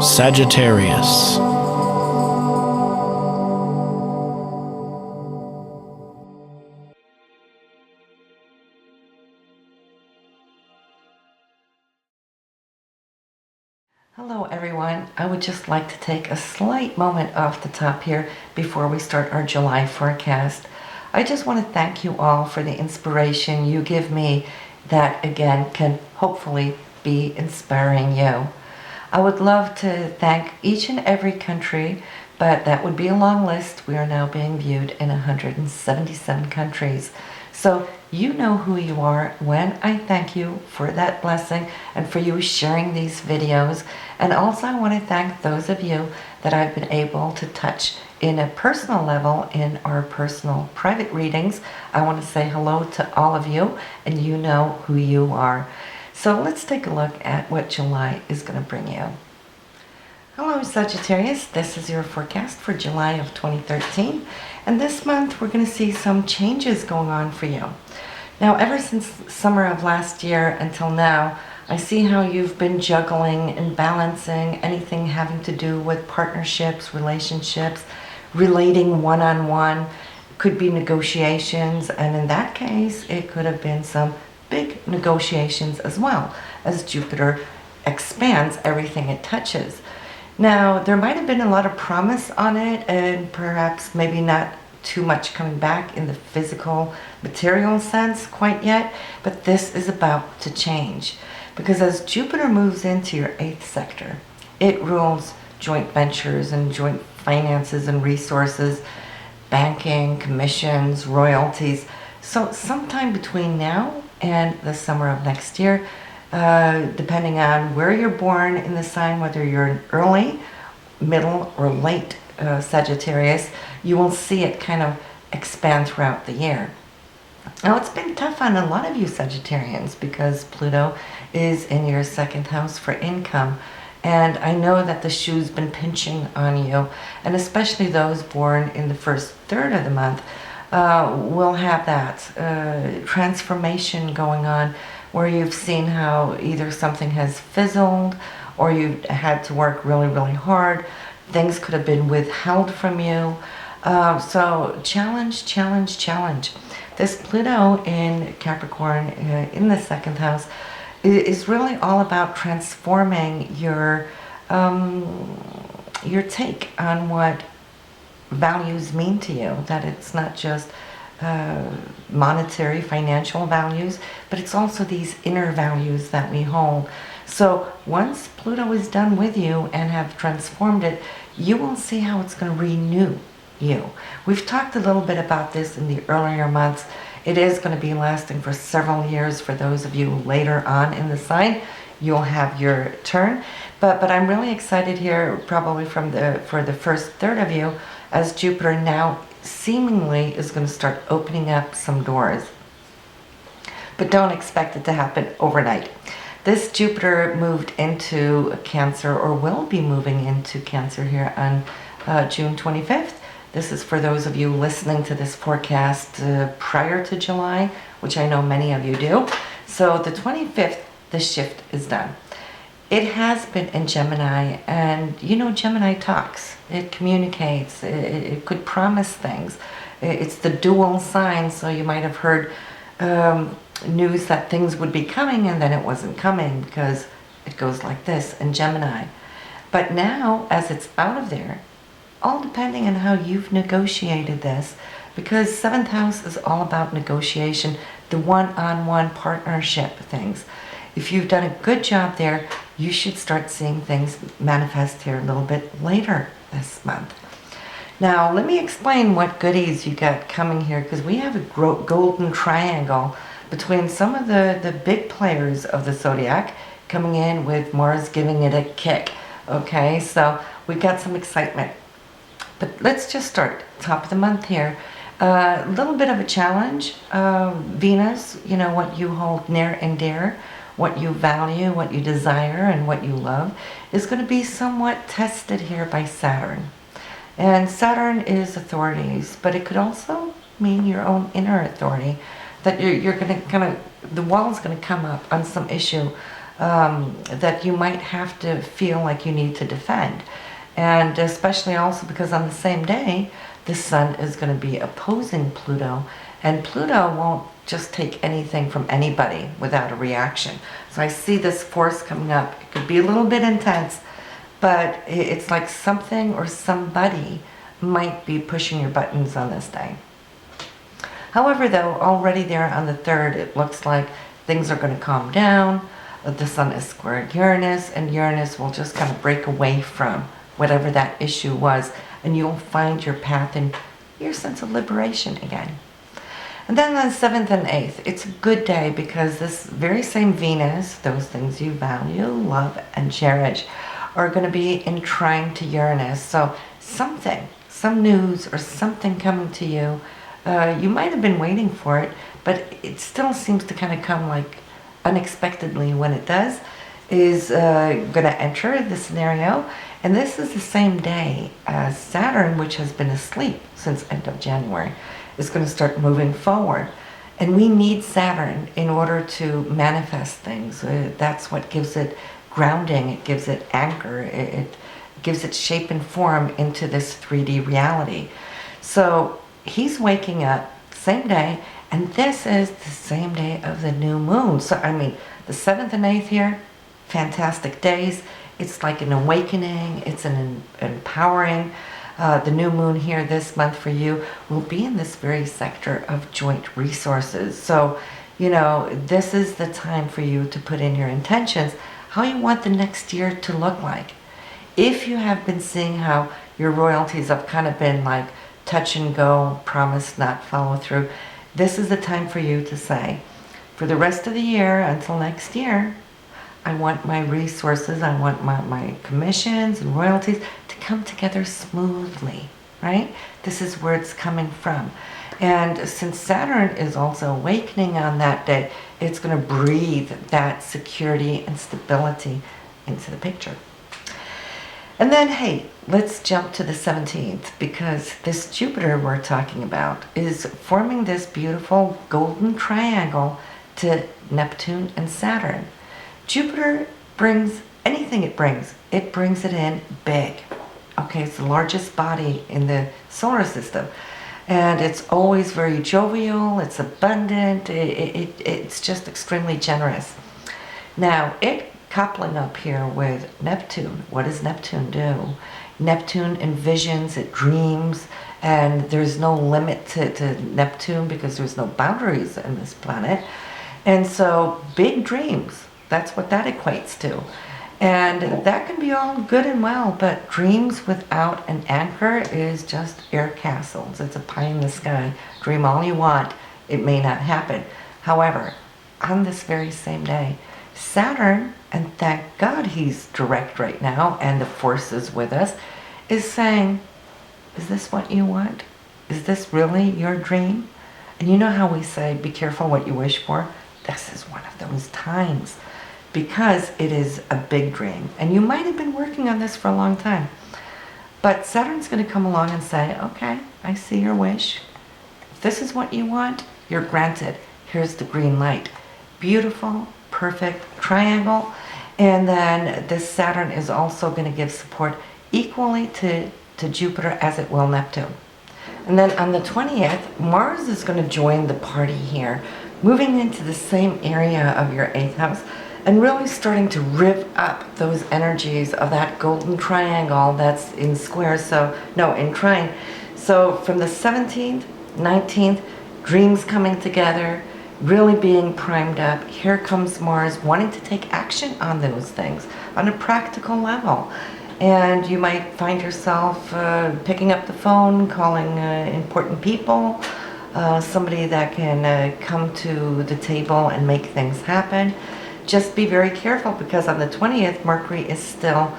Sagittarius. Hello everyone, I would just like to take a slight moment off the top here before we start our July forecast. I just want to thank you all for the inspiration you give me that again can hopefully be inspiring you. I would love to thank each and every country, but that would be a long list. We are now being viewed in 177 countries. So you know who you are when I thank you for that blessing and for you sharing these videos. And also I want to thank those of you that I've been able to touch in a personal level in our personal private readings. I want to say hello to all of you, and you know who you are. So let's take a look at what July is going to bring you. Hello Sagittarius, this is your forecast for July of 2013, and this month we're going to see some changes going on for you. Now, ever since summer of last year until now, I see how you've been juggling and balancing anything having to do with partnerships, relationships, relating one-on-one. Could be negotiations, and in that case it could have been some big negotiations as well, as Jupiter expands everything it touches. Now, there might have been a lot of promise on it, and perhaps maybe not too much coming back in the physical, material sense quite yet, but this is about to change. Because as Jupiter moves into your 8th sector, it rules joint ventures and joint finances and resources, banking, commissions, royalties. So sometime between now and the summer of next year, depending on where you're born in the sign, whether you're an early, middle, or late Sagittarius, you will see it kind of expand throughout the year. Now, it's been tough on a lot of you Sagittarians because Pluto is in your 2nd house for income. And I know that the shoe's been pinching on you, and especially those born in the first third of the month will have that transformation going on, where you've seen how either something has fizzled or you've had to work really, really hard. Things could have been withheld from you. So challenge, challenge, challenge. This Pluto in Capricorn in the 2nd house is really all about transforming your take on what values mean to you. That it's not just monetary, financial values, but it's also these inner values that we hold. So once Pluto is done with you and have transformed it, you will see how it's going to renew you. We've talked a little bit about this in the earlier months. It is going to be lasting for several years. For those of you later on in the sign, you'll have your turn. But I'm really excited here, probably for the first third of you, as Jupiter now seemingly is going to start opening up some doors. But don't expect it to happen overnight. This Jupiter moved into Cancer, or will be moving into Cancer here on June 25th. This is for those of you listening to this forecast prior to July, which I know many of you do. So the 25th, the shift is done. It has been in Gemini, and you know Gemini talks. It communicates. It could promise things. It's the dual sign, so you might have heard news that things would be coming and then it wasn't coming, because it goes like this in Gemini. But now, as it's out of there, all depending on how you've negotiated this, because 7th house is all about negotiation, the one-on-one partnership things. If you've done a good job there, you should start seeing things manifest here a little bit later this month. Now, let me explain what goodies you got coming here, because we have a golden triangle between some of the big players of the zodiac coming in, with Mars giving it a kick. Okay, so we've got some excitement. But let's just start top of the month here. A little bit of a challenge. Venus, you know, what you hold near and dear, what you value, what you desire, and what you love, is going to be somewhat tested here by Saturn. And Saturn is authorities, but it could also mean your own inner authority, that you're going to kind of, the wall's going to come up on some issue that you might have to feel like you need to defend. And especially also because on the same day, the sun is going to be opposing Pluto, and Pluto won't just take anything from anybody without a reaction. So I see this force coming up. It could be a little bit intense, but it's like something or somebody might be pushing your buttons on this day. However, though, already there on the 3rd, it looks like things are going to calm down. The sun is squared Uranus, and Uranus will just kind of break away from whatever that issue was, and you'll find your path and your sense of liberation again. And then on the 7th and 8th, it's a good day because this very same Venus, those things you value, love, and cherish, are going to be in trine to Uranus. So something, some news or something coming to you, you might have been waiting for it, but it still seems to kind of come like unexpectedly when it does, is going to enter the scenario. And this is the same day as Saturn, which has been asleep since end of January, is going to start moving forward. And we need Saturn in order to manifest things. That's what gives it grounding, it gives it anchor, it gives it shape and form into this 3D reality. So he's waking up same day, and this is the same day of the new moon. So I mean, the 7th and 8th here, fantastic days. It's like an awakening, it's an empowering. The new moon here this month for you will be in this very sector of joint resources. So, you know, this is the time for you to put in your intentions, how you want the next year to look like. If you have been seeing how your royalties have kind of been like touch and go, promise, not follow through, this is the time for you to say, for the rest of the year until next year, I want my resources, I want my commissions and royalties to come together smoothly, right? This is where it's coming from. And since Saturn is also awakening on that day, it's going to breathe that security and stability into the picture. And then, hey, let's jump to the 17th, because this Jupiter we're talking about is forming this beautiful golden triangle to Neptune and Saturn. Jupiter brings anything it brings it in big. Okay, it's the largest body in the solar system. And it's always very jovial, it's abundant, it's just extremely generous. Now, it coupling up here with Neptune, what does Neptune do? Neptune envisions, it dreams, and there's no limit to Neptune because there's no boundaries in this planet. And so, big dreams. That's what that equates to. And that can be all good and well, but dreams without an anchor is just air castles. It's a pie in the sky. Dream all you want. It may not happen. However, on this very same day, Saturn, and thank God he's direct right now, and the force is with us, is saying, is this what you want? Is this really your dream? And you know how we say, be careful what you wish for? This is one of those times, because it is a big dream. And you might have been working on this for a long time. But Saturn's going to come along and say, okay, I see your wish. If this is what you want, you're granted. Here's the green light. Beautiful, perfect triangle. And then this Saturn is also going to give support equally to Jupiter as it will Neptune. And then on the 20th, Mars is going to join the party here, moving into the same area of your 8th house, and really starting to rev up those energies of that golden triangle that's in square, in trine. So from the 17th, 19th, dreams coming together, really being primed up. Here comes Mars wanting to take action on those things on a practical level. And you might find yourself picking up the phone, calling important people, somebody that can come to the table and make things happen. Just be very careful, because on the 20th, Mercury is still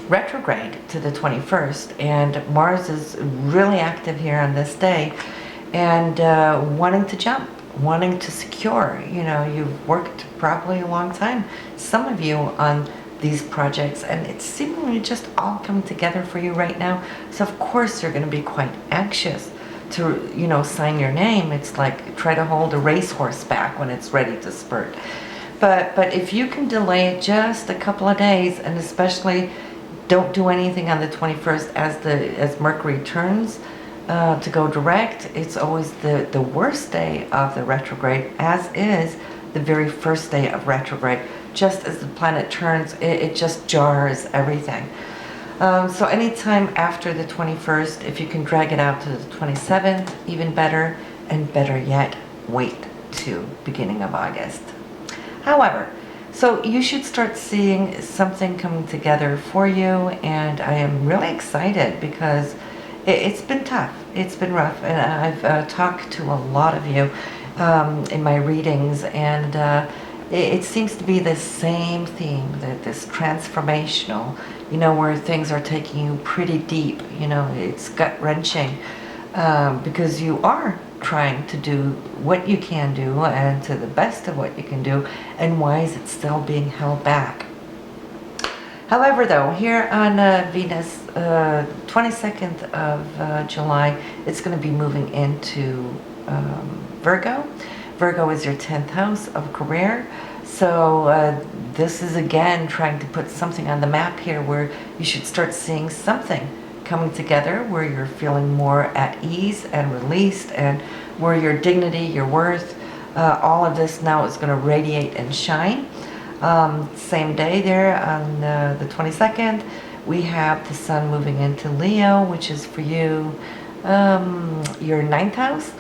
retrograde to the 21st, and Mars is really active here on this day, and wanting to jump, wanting to secure. You know, you've worked probably a long time, some of you, on these projects, and it's seemingly just all coming together for you right now. So of course you're going to be quite anxious to, sign your name. It's like try to hold a racehorse back when it's ready to spurt. But if you can delay it just a couple of days, and especially don't do anything on the 21st as Mercury turns to go direct. It's always the worst day of the retrograde, as is the very first day of retrograde. Just as the planet turns, it just jars everything. So anytime after the 21st, if you can drag it out to the 27th, even better, and better yet, wait to beginning of August. However, so you should start seeing something coming together for you, and I am really excited because it's been tough, it's been rough, and I've talked to a lot of you in my readings, and it seems to be the same theme, that this transformational, where things are taking you pretty deep, it's gut-wrenching, because you are trying to do what you can do and to the best of what you can do, and why is it still being held back? However, though, here on Venus, 22nd of July, it's going to be moving into Virgo. Virgo is your 10th house of career. So this is again trying to put something on the map here where you should start seeing something coming together where you're feeling more at ease and released, and where your dignity, your worth, all of this now is going to radiate and shine. Same day there on the 22nd, we have the sun moving into Leo, which is for you your 9th house.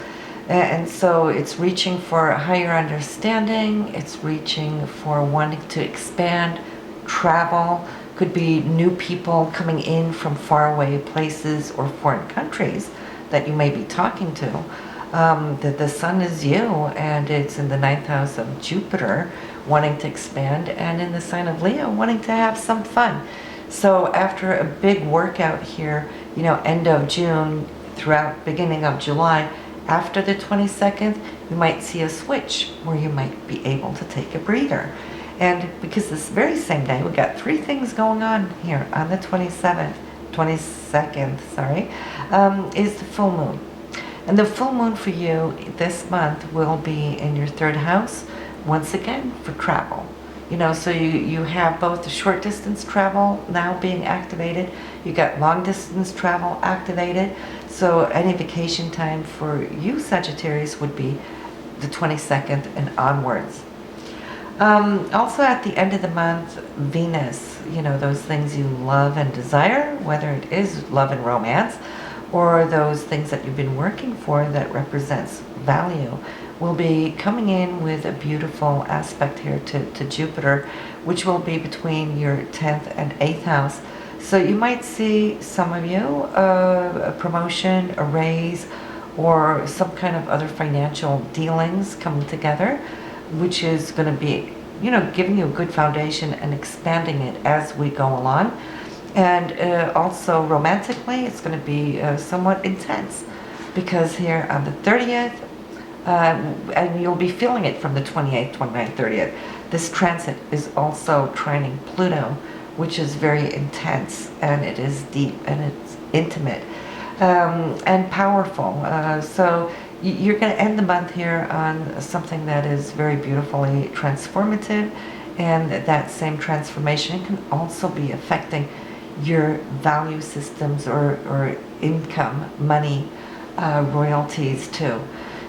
And so it's reaching for a higher understanding, it's reaching for wanting to expand, travel, could be new people coming in from faraway places or foreign countries that you may be talking to. That the sun is you, and it's in the 9th house of Jupiter, wanting to expand, and in the sign of Leo, wanting to have some fun. So after a big workout here, end of June, throughout beginning of July, after the 22nd, you might see a switch where you might be able to take a breather. And because this very same day, we got 3 things going on here on the 22nd, is the full moon. And the full moon for you this month will be in your 3rd house, once again, for travel. So you have both the short distance travel now being activated, you got long distance travel activated. So any vacation time for you, Sagittarius, would be the 22nd and onwards. Also at the end of the month, Venus, those things you love and desire, whether it is love and romance, or those things that you've been working for that represents value, will be coming in with a beautiful aspect here to Jupiter, which will be between your 10th and 8th house. So you might see, some of you, a promotion, a raise, or some kind of other financial dealings coming together, which is going to be, giving you a good foundation and expanding it as we go along. And also romantically, it's going to be somewhat intense, because here on the 30th, and you'll be feeling it from the 28th, 29th, 30th, this transit is also trining Pluto, which is very intense, and it is deep, and it's intimate, and powerful. So you're going to end the month here on something that is very beautifully transformative, and that same transformation can also be affecting your value systems or income, money, royalties too.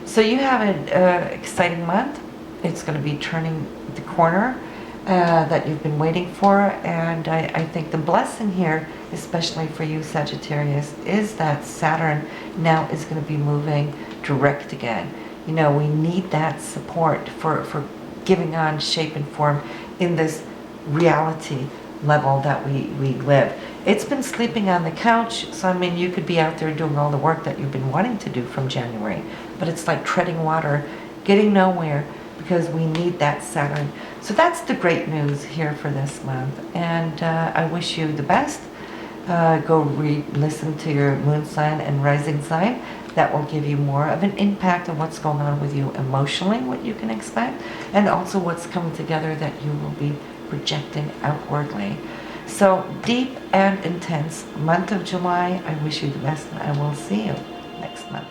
So you have an exciting month. It's going to be turning the corner that you've been waiting for, and I think the blessing here, especially for you, Sagittarius, is that Saturn now is going to be moving direct again. We need that support for giving on shape and form in this reality level that we live. It's been sleeping on the couch, so you could be out there doing all the work that you've been wanting to do from January, but it's like treading water, getting nowhere, because we need that Saturn. So that's the great news here for this month, and I wish you the best. Go listen to your moon sign and rising sign. That will give you more of an impact on what's going on with you emotionally, what you can expect, and also what's coming together that you will be projecting outwardly. So deep and intense month of July. I wish you the best, and I will see you next month.